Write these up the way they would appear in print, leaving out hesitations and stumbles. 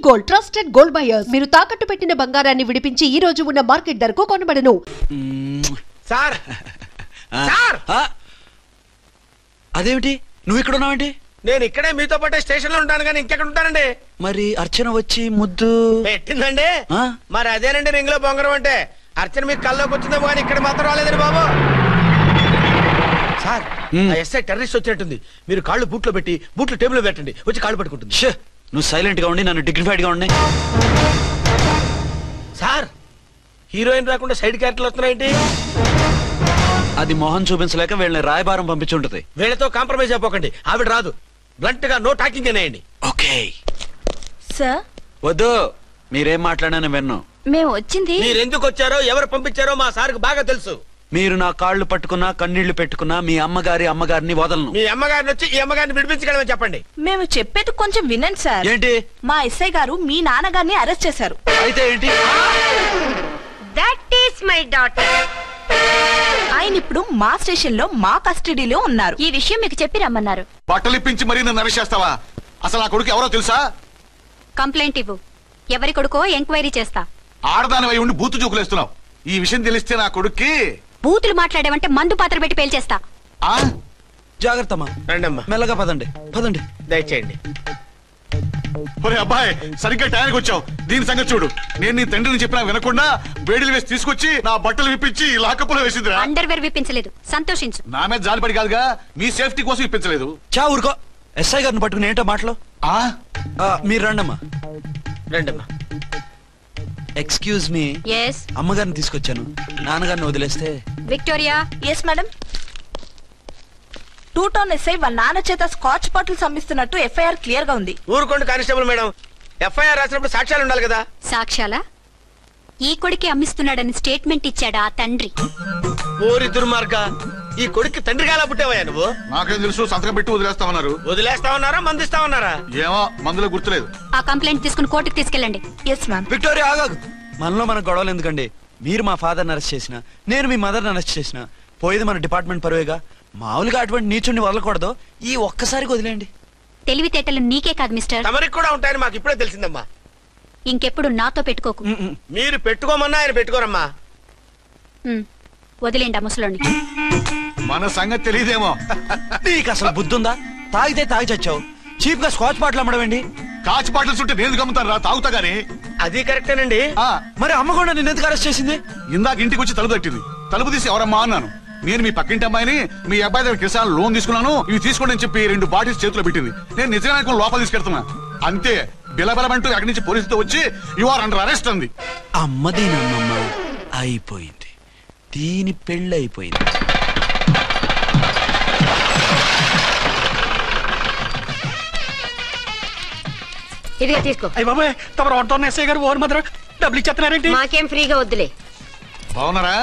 Gold, trusted gold buyers. మీరు తాకట్టు పెట్టిన బంగారాన్ని విడిపించి ఈ రోజు ఉన్న మార్కెట్ ధరకు కొనబడను. సార్ సార్ అదేమిటి నువ్వు ఇక్కడ ఉన్నావేంటి? నేను ఇక్కడే మీతో పాటే స్టేషన్ లో ఉంటాను కానీ ఇంకెక్కడ ఉంటానండి. మరి అర్చన వచ్చి ముద్దు పెట్టిందండి. మరి అదేనండి రింగ్ లో బొంగరం అంటే. అర్చన మీకు కల్లోకి వచ్చిందేమో కానీ ఇక్కడ మాత్రం రాలేదండి బాబు. సార్ ఎస్ఐ టెర్రరిస్ట్ వచ్చినట్టుంది. మీరు కాళ్ళు బూట్లో పెట్టి బూట్లు టేబుల్ లో పెట్టండి, వచ్చి కాళ్ళు పట్టుకుంటుంది. నువ్వు సైలెంట్ గా ఉండి నన్ను డిగ్నిఫైడ్ గా ఉండి. సార్ హీరోయిన్ రాకుండా సైడ్ క్యారెక్టర్లు వస్తున్నాయేంటి? అది మొహం చూపించలేక వీళ్ళని రాయబారం పంపించుంటది. వీళ్ళతో కాంప్రమైజ్ అయిపోకండి, ఆవిడ రాదు. బ్లంట్ గా నో టాకింగ్ అనేయండి. Okay sir. వద్దు, మీరేం మాట్లాడానని విన్నాం. మేము వచ్చింది మీరెందుకు వచ్చారో ఎవరు పంపించారో మా సార్కు బాగా తెలుసు. మీరు నా కాళ్ళు పట్టుకున్నా కన్నీళ్లు పెట్టుకున్నా మీ అమ్మగారిని వదలను. మీ అమ్మగారిని వచ్చి ఈ అమ్మగారిని విడిపించగలమని చెప్పండి. మేము చెప్పేది కొంచెం వినండి సార్. ఏంటి? మా ఎస్ఐ గారు మీ నాన్నగారిని అరెస్ట్ చేశారు. అయితే ఏంటి? That is my daughter. ఆయన ఇప్పుడు మా స్టేషన్ లో మా కస్టడీలో ఉన్నారు. ఈ విషయం మీకు చెప్పి రమ్మన్నారు. బట్టలు ఇప్పించి మరీ నన్ను అరెస్ట్ చేస్తావా? అసలు నా కొడుకు ఎవరో తెలుసా? కంప్లైంట్ ఇవ్వు. ఎవరి కొడుకో ఎంక్వైరీ చేస్తా. ఆడదానివై ఉండి బూతు చూకులేస్తున్నావు. ఈ విషయం తెలిస్తే నా కొడుక్కి బూతులు మాట్లాడేవంటే మందు పాత్ర పెట్టి పేల్చేస్తా. జాగ్రత్తమ్మా. రండమ్మా. మెల్లగా పదండి పదండి. దయచేయండి. ఒరే అబ్బాయి, సరిగ్గా టైంకి వచ్చావు. దీని సంగతి చూడు. నేను నీ తండ్రిని చెప్పినా వినకుండా వేడిలు వేసి తీసుకొచ్చి నా బట్టలు విప్పించి లాకప్పులో వేసిందిరా. అండర్వేర్ విప్పించలేదు, సంతోషించు. నా మీద జాలిపడి కాదుగా, మీ సేఫ్టీ కోసం ఇప్పించలేదు. చా ఊరుకో. ఎస్ఐ గారిని పట్టుకుని ఏంటో మాటలు. మీరు రండమ్మా. రండమ్మా. Excuse me. yes అమ్మగారిని తీసుకొచ్చాను. నాన్నగారిని వదిలేస్తే. Victoria. Yes madam. 2 town SI వాళ్ళ నాన్న చేత స్కాచ్ బాటిల్స్ అమ్మిస్తున్నట్టు ఎఫ్ఐఆర్ క్లియర్ గా ఉంది. ఊరుకోండి కానిస్టేబుల్ మేడం. ఎఫ్ఐఆర్ రాసినప్పుడు సాక్ష్యాలు ఉండాలి కదా. సాక్ష్యాలా? ఈ కొడుకే అమ్మిస్తున్నాడని స్టేట్మెంట్ ఇచ్చాడా ఆ తండ్రి? ఓరి దుర్మార్గ, ఈ కొడుక్కి తండ్రి కాలా పుట్టావయ్యా నువ్వు? నాకేం తెలుసు, సంతకం పెట్టి వదిలేస్తామన్నారు. వదిలేస్తామన్నారా మందిస్తామన్నారా? ఏమో, మందులో గుర్తులేదు. ఆ కంప్లైంట్ తీసుకుని కోర్టుకు తీసుకెళ్ళండి. Yes ma'am. విక్టోరియా ఆగాగు. మనలో మన గొడవలు ఎందుకండి? మీరు మా ఫాదర్ని అరెస్ట్ చేసిన, నేను మీ మదర్ని అరెస్ట్ చేసిన, పోయేది మన డిపార్ట్మెంట్ పరువేగా. మామూలుగా అటువంటి నీచుడిని వదలకూడదు. ఈ ఒక్కసారికి వదిలేండి. తెలివితేటలు నీకే కాదు మిస్టర్, తమరికి కూడా ఉంటాయని మాకు ఇప్పుడే తెలిసిందమ్మా. ఇంకెప్పుడు నాతో పెట్టుకోకు. మీరు పెట్టుకోమన్నా ఆయన పెట్టుకోరమ్మా. వదిలేండి ఆ ముసలోని. మన సంగతి తెలియదేమో. నీకు అసలు బుద్ధుందా? తాగితే తాగి చచ్చావు. చీప్ గా స్కాచ్ బాటిల్ అమ్మడమేంటి? కాచి బాటిల్స్ ఉంటే నేను గమ్ముతాను రా, తాగుతా గానీ. అది కరెక్టేనండి. మరి అమ్మ కూడా నిన్ను ఎందుకు అరెస్ట్ చేసింది? ఇందాక ఇంటికి వచ్చి తలుపు తట్టింది. తలుపు తీసి ఎవరమ్మా అన్నాను. నేను మీ పక్కింటి అమ్మాయిని, మీ అబ్బాయి దగ్గర కిసాన్ లోన్ తీసుకున్నాను, ఇవి తీసుకోండి అని చెప్పి 2 బాటిల్స్ చేతిలో పెట్టింది. నేను నిజంగా లోపల తీసుకెళ్తున్నా. అంతే, బిలబలమంటూ అక్కడి నుంచి పోలీసుతో వచ్చి యు ఆర్ అండర్ అరెస్ట్ అంది. అమ్మదీనమ్మమ్మ అయిపోయింది. దీని పెళ్ళి అయిపోయింది. ఇదిగా తీసుకో. అయ్య బాబాయ్, తమరు వంట ఎస్ఐ గారు ఓన్ మాత్రం డబ్బులు ఇచ్చేస్తున్నారేంటి? మాకేం ఫ్రీగా వద్దులే. బాగున్నారా?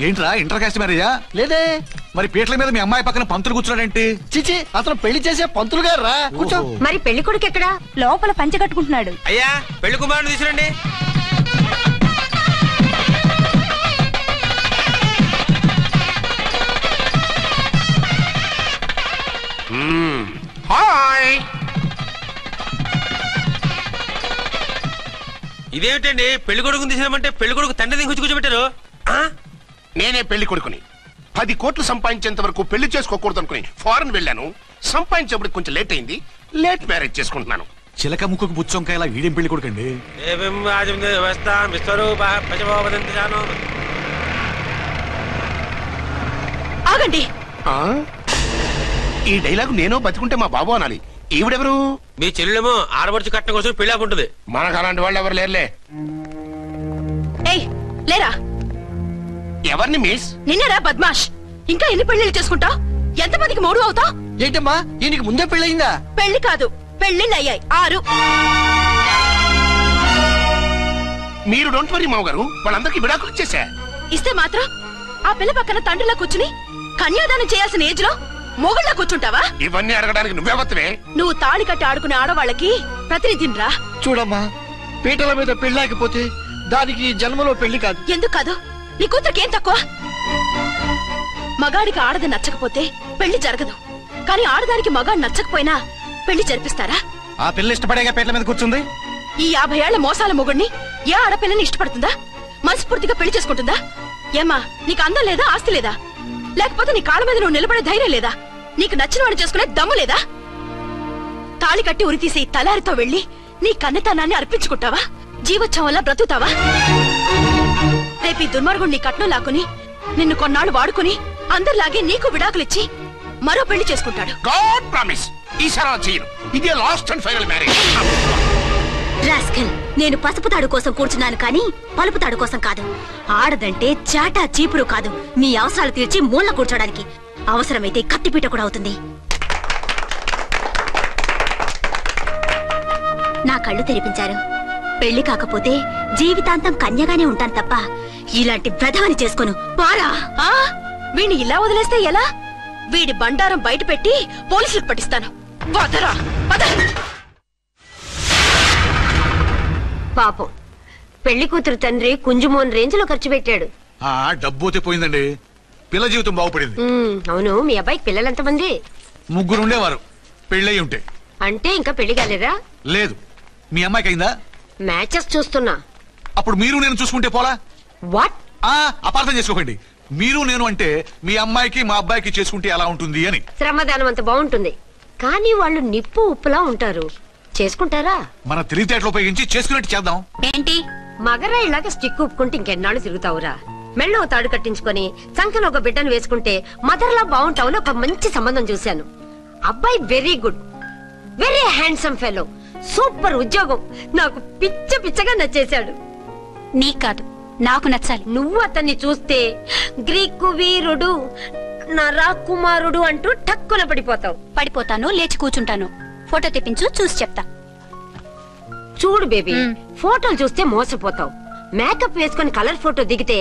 ఏంట్రా ఇంటర్ కాస్ట్ మ్యారేజా? లేదే. మరి పీటల మీద మీ అమ్మాయి పక్కన పంతులు కూర్చున్నాడేంటి? చిచి, అతను పెళ్లి చేసే పంతులు గారు రా. కూర్చో. మరి పెళ్లి కొడుకు ఎక్కడా? లోపల పంచె కట్టుకుంటున్నాడు. అయ్యా, పెళ్లి కుమారుని తీసుకురండి. హాయ్. ఇదేమిటండి, పెళ్లి కొడుకుని తీసినామంటే పెళ్లి కొడుకు తండ్రి దిగి కూర్చోబెట్టారు. నేనే పెళ్లి కొడుకుని. 10 కోట్లు సంపాదించేంత వరకు పెళ్లి చేసుకోకూడదు అనుకుని ఫారెన్ వెళ్ళాను. సంపాదించేప్పుడు కొంచెం లేట్ అయింది. లేట్ మ్యారేజ్ చేసుకుంటున్నాను. చిలక ముక్కుకు బుచ్చొంకాయ ఇలా వీడేం పెళ్లి కొడుకండి? ఆగండి. ఈ డైలాగ్ నేను బతుకుంటే మా బాబు అనాలి. ఈవిడెవరు? మీ చెల్లెమో ఆడబడుచు కట్టడం కోసం పెళ్లి ఆకుంటుంది. మనకు అలాంటి వాళ్ళు ఎవరు లేరులే. ఏయ్ లేరా. ఎవరిని మిస్? నిన్నరా బద్మాష్. ఇంకా ఎన్ని పెళ్లిళ్ళు చేసుకుంటావు? ఎంతమందికి మూడు అవుతావు? ఏంటమ్మా, ఈయనకి ముందే పెళ్ళయిందా? పెళ్లి కాదు, పెళ్లిళ్ళు అయ్యాయి 6. మీరు డోంట్ వరీ మావ గారు, వాళ్ళందరికీ విడాకులు ఇచ్చేసా. ఇస్తే మాత్రం ఆ పిల్ల పక్కన తండ్రిలా కూర్చుని కన్యాదానం చేయాల్సిన ఏజ్ లో మొగుళ్ళ కూర్చుంటావా? ఇవన్నీ అడగడానికి నువ్వెవత్తవే? నువ్వు తాళి కట్టి ఆడుకునే ఆడవాళ్ళకి ప్రతినిధిరా. చూడమ్మా, పీటల మీద పెళ్ళాకపోతే దానికి జన్మలో పెళ్లి కాదు. ఎందుకు కాదు? నీ కూతురికేం తక్కువ? మగాడికి ఆడది నచ్చకపోతే పెళ్లి జరగదు. కానీ ఆడదానికి మగాడు నచ్చకపోయినా పెళ్లి జరిపిస్తారా? ఆ పిల్ల ఇష్టపడేగా పేట్ల మీద కూర్చుంది. ఈ 50 ఏళ్ల మోసాల మొగుడిని ఏ ఆడపిల్లని ఇష్టపడుతుందా? మనస్ఫూర్తిగా పెళ్లి చేసుకుంటుందా? ఏమ్మా, నీకు అందం లేదా, ఆస్తి లేదా? లేకపోతే నీ కాళ్ళ మీద నువ్వు నిలబడే ధైర్యం లేదా? నీకు నచ్చిన వాడిని చేసుకునే దమ్ము లేదా? తాళి కట్టి ఉరితీసే ఈ తలారితో వెళ్లి నీ కన్నెతనాన్ని అర్పించుకుంటావా? జీవోత్సవంలా బ్రతుకుతావా? రేపు ఈ దుర్మార్గుడు నీ కట్నం లాక్కుని నిన్ను కొన్నాళ్ళు వాడుకుని అందరిలాగే నీకు విడాకులిచ్చి మరో పెళ్లి చేసుకుంటాడు. గాడ్ ప్రామిస్, ఈసారి అలా చేయను. ఇదే last and final marriage. Rascal, నేను పసుపు తాడు కోసం కూర్చున్నాను కానీ పలుపు తాడు కోసం కాదు. ఆడదంటే చాటా చీపురు కాదు, నీ అవసరాలు తీర్చి మూల కూర్చోడానికి. అవసరమైతే కత్తిపీట కూడా అవుతుంది. నా కళ్ళు తెరిపించారు. పెళ్లి కాకపోతే జీవితాంతం కన్యగానే ఉంటాను తప్ప ఇలాంటి ప్రధాని చేసుకోను. పారా! వీణ్ణి ఇలా వదిలేస్తే ఎలా? వీడి బండారం బయట పెట్టి పోలీసులకు పట్టిస్తాను. వదరా, వద. పాపం, పెళ్లి కూతురు తండ్రి కుంజుమోన్ రేంజ్ లో ఖర్చు పెట్టాడు. డబ్బు అయితే పోయిందండి, పిల్ల జీవితం బాగుపడింది. అవును, మీ అబ్బాయికి పిల్లలెంతమంది? 3 ఉండేవారు, పెళ్ళయి ఉంటే. అంటే ఇంకా పెళ్లి కాలేదా? లేదు. మీ అమ్మాయికి అయిందా? మ్యాచెస్ చూస్తున్నా. అప్పుడు మీరు నేను చూసుకుంటే పోలా? వాట్? అపార్థం చేసుకోకండి. మీరు నేను అంటే మీ అమ్మాయికి మా అబ్బాయికి చేసుకుంటే ఎలా ఉంటుంది అని. శ్రమదానం అంత బాగుంటుంది, కానీ వాళ్ళు నిప్పు ఉప్పులా ఉంటారు. చేసుకుంటారా? మన తెలివితేటలు ఉపయోగించి చేసుకున్నట్టు చేద్దాం. ఏంటి మగరా ఇలాగ స్టిక్ ఉప్పుకుంటే ఇంకెన్నాళ్ళు తిరుగుతావురా? మెళ్ళో తాడు కట్టించుకొని సంఖ్యలో ఒక బిడ్డను వేసుకుంటే మదర్లా బాగుంటావుని ఒక మంచి సంబంధం చూశాను. అబ్బాయి very good, very handsome fellow, super ఉద్యోగం. నాకు పిచ్చగా నచ్చేశాడు. నీకు కాదు, నాకు నచ్చాలి. నువ్వు అతన్ని చూస్తే గ్రీకు వీరుడు, నా రాకుమారుడు అంటూ టక్కున పడిపోతావు. పడిపోతాను, లేచి కూర్చుంటాను. ఫోటో తెప్పించు, చూసి చెప్తా. చూడు బేబీ, ఫోటోలు చూస్తే మోసపోతావు. మేకప్ వేసుకుని కలర్ ఫోటో దిగితే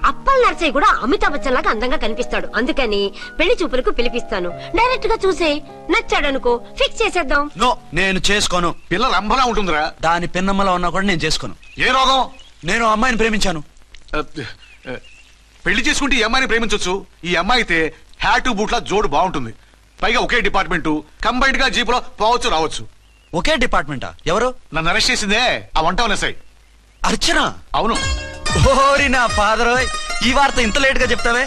అప్పల్ నర్సయ్య కూడా అమితాబ్ బచ్చన్ లాగా అందంగా కనిపిస్తాడు. అందుకని పెళ్లి చూపులకు పిలిపిస్తాను. డైరెక్ట్ గా చూసే నచ్చాడనుకో, ఫిక్స్ చేసేద్దాం. నో, నేను చేసుకోను. పిల్ల రంభలా ఉంటుందిరా. దాని పిన్నమ్మలా ఉన్నా కూడా నేను చేసుకోను. ఏ రోగం? నేను అమ్మాయిని ప్రేమించాను. పెళ్లి చేసుకుంటే ఈ అమ్మాయిని ప్రేమించొచ్చు. ఈ అమ్మాయి అయితే హ్యాటు బూట్ల జోడు బాగుంటుంది. పైగా ఒకే డిపార్ట్మెంట్, కంబైన్డ్ గా జీపులో పోవచ్చు రావచ్చు. ఒకే డిపార్ట్మెంటా? ఎవరు? నన్ను అరెస్ట్ చేసిందే ఆ వంటవనసాయి. అర్చన? అవును. ఓరి నా ఫాదర్, ఈ వార్త ఇంత లేట్ గా చెప్తావే?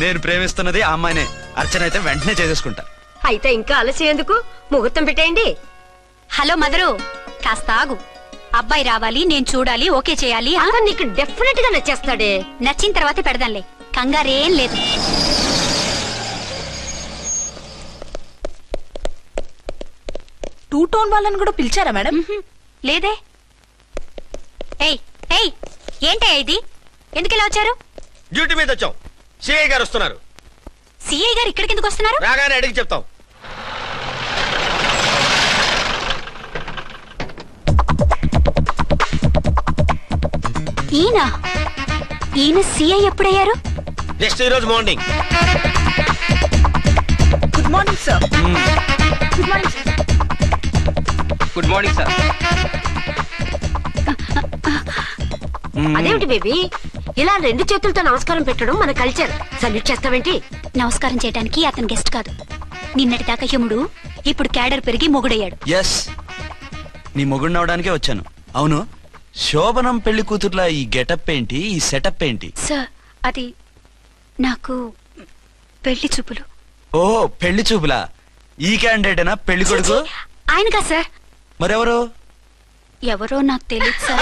నేను ప్రేమిస్తున్నది ఆ అమ్మాయినే. అర్చన అయితే వెంటనే చేసేసుకుంటా. అయితే ఇంకా ఆలస్యం ఎందుకు? ముహూర్తం పెట్టేయండి. హలో మదరు, కాస్త ఆగు. అబ్బాయి రావాలి, నేను చూడాలి, ఓకే చేయాలి. అతను నీకు డెఫినెట్ గా నచ్చేస్తాడే. నచ్చిన తర్వాత పెడదాంలే, కంగారేం లేదు. టూ టోన్ వాళ్ళని కూడా పిలిచారా మేడం? లేదే. ఏయ్ ఏయ్, ఏంటయ్యా ఇది? ఎందుకు ఇలా వచ్చారు? డ్యూటీ మీద వచ్చాం. సిఐ గారు వస్తున్నారు. సిఐ గారు ఇక్కడికి ఎందుకు వస్తున్నారు? రాగానే అడిగి చెప్తాం. ఈయన సిఐ ఎప్పుడయ్యారు? జస్ట్ ఈ రోజు morning. Good morning sir. Good morning sir. Good morning sir. అదేమిటి బేబీ, ఇలా 2 చేతులతో నమస్కారం పెట్టడం మన కల్చర్. సల్యూట్ చేస్తావేంటి? నమస్కారం చేయడానికి అతను గెస్ట్ కాదు. నిన్నటి దాకా యముడు, ఇప్పుడు క్యాడర్ పెరిగి మొగుడయ్యాడు. ఎస్, నీ మొగుడిని అవడానికే వచ్చాను. అవును, శోభనం పెళ్లి కూతుర్లా ఈ గెటప్ ఏంటి, ఈ సెటప్ ఏంటి? సార్, అది నాకు పెళ్లి చూపులు. ఓ, పెళ్లి చూపులా? ఈ క్యాండిడేటేనా పెళ్లి కొడుకు? ఆయనగా సార్. మరెవరు? ఎవరో నాకు తెలియదు సార్.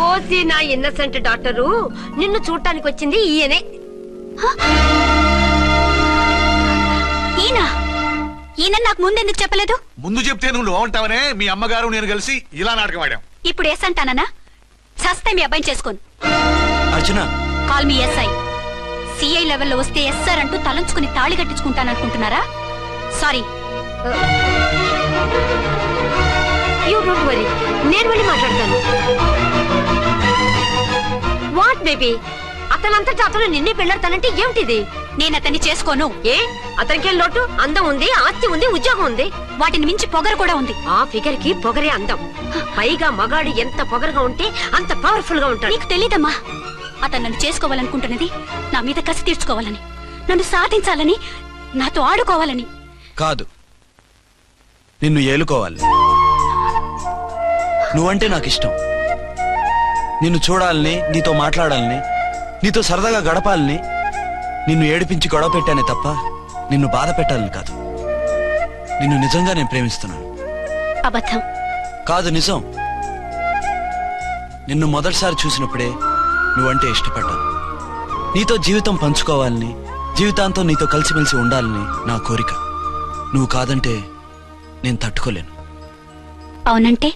ఓసి నా ఇన్నసెంట్ డాక్టరు, నిన్ను చూడటానికి వచ్చింది ఈయనే. ఈయన నాకు ముందెందుకు చెప్పలేదు? ముందు చెప్తే నువ్వు బాగుంటావనే మీ అమ్మగారు నేను కలిసి ఇలా నాటకం ఆడాం. ఇప్పుడు ఎస్ అంటానా? సస్తే మీ అబ్బాయిని చేసుకోను. అర్చన, కాల్ మీ ఎస్ఐ. సిఐ లెవెల్లో వస్తే ఎస్ఆర్ అంటూ తలంచుకుని తాళి కట్టించుకుంటాననుకుంటున్నారా? సారీ. యూ డోంట్ వరీ, నేను వెళ్ళి మాట్లాడతాను. వాట్ బేబీ, అతనంతటా అతను నిన్నే పెళ్ళాడతానంటే ఏమిటిది? నేను అతన్ని చేసుకోను. ఏ, అతనికేం లోటు? అందం ఉంది, ఆస్తి ఉంది, ఉద్యోగం ఉంది. వాటిని మించి పొగరు కూడా ఉంది. ఆ ఫిగర్ కి పొగరే అందం. పైగా మగాడు ఎంత పొగరుగా ఉంటే అంత పవర్ఫుల్ గా ఉంటాడు. నీకు తెలీదమ్మా, అతను నన్ను చేసుకోవాలనుకుంటున్నది నా మీద కసి తీర్చుకోవాలని, నన్ను సాధించాలని, నాతో ఆడుకోవాలని. కాదు, నిన్ను ఏలుకోవాలి. నువ్వంటే నాకు ఇష్టం. నిన్ను చూడాలని, నీతో మాట్లాడాలని, నీతో సరదాగా గడపాలని, నిన్ను ఏడిపించి గొడవ పెట్టానే తప్ప నిన్ను బాధ పెట్టాలని కాదు. నిన్ను నిజంగా నేను ప్రేమిస్తున్నాను. అబద్ధం. కాదు, నిజం. నిన్ను మొదటిసారి చూసినప్పుడే నువ్వంటే ఇష్టపడ్డాను. నీతో జీవితం పంచుకోవాలని, జీవితాంతం నీతో కలిసిమెలిసి ఉండాలని నా కోరిక. నువ్వు కాదంటే నేను తట్టుకోలేను. అవునంటే